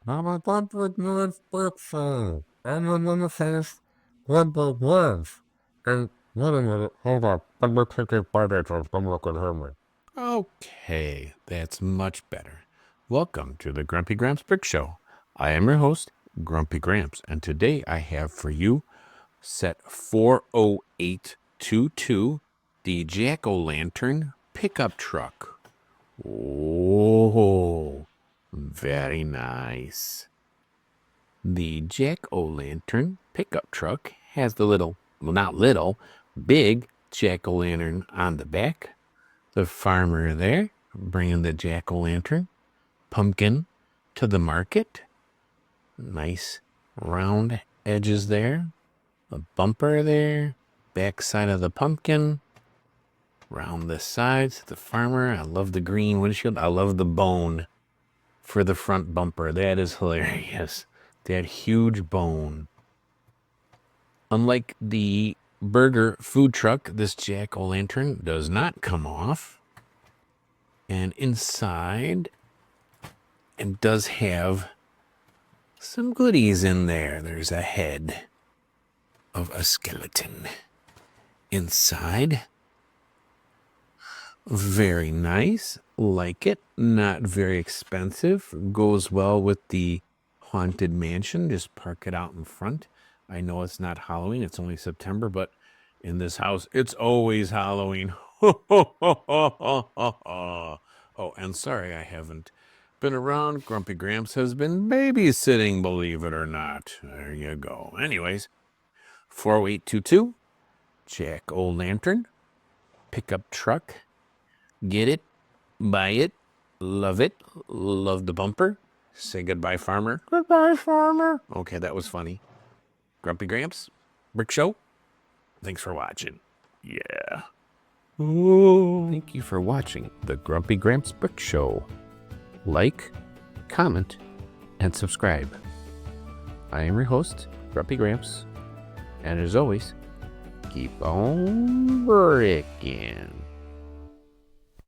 I'm a Grumpy Gramps Brick Show. I'm your nemesis, Grumpy Gramps. And wait a minute, hold up. Let me take a bite at you. Someone can hear me. Okay, that's much better. Welcome to the Grumpy Gramps Brick Show. I am your host, Grumpy Gramps, and today I have for you set 40822, the Jack-o'-lantern pickup truck. Oh, very nice. The Jack-o'-lantern pickup truck has the big jack-o'-lantern on the back. The farmer there bringing the jack-o'-lantern pumpkin to the market. Nice round edges there. A bumper there. Back side of the pumpkin. Round the sides. The farmer. I love the green windshield. I love the bone for the front bumper. That is hilarious. That huge bone. Unlike the burger food truck, this jack-o'-lantern does not come off. And inside, it does have some goodies in there. There's a head of a skeleton inside. Very nice. Like it. Not very expensive. Goes well with the haunted mansion. Just park it out in front. I know it's not Halloween. It's only September, but in this house, it's always Halloween. Oh, and sorry I haven't been around. Grumpy Gramps has been babysitting, believe it or not. There you go. Anyways, 40822, Jack-o'-lantern, pickup truck. Get it, buy it, love the bumper. Say goodbye, farmer. Goodbye, farmer. Okay, that was funny. Grumpy Gramps, Brick Show. Thanks for watching. Yeah. Ooh. Thank you for watching the Grumpy Gramps Brick Show. Like, comment, and subscribe. I am your host, Grumpy Gramps, and as always, keep on bricking.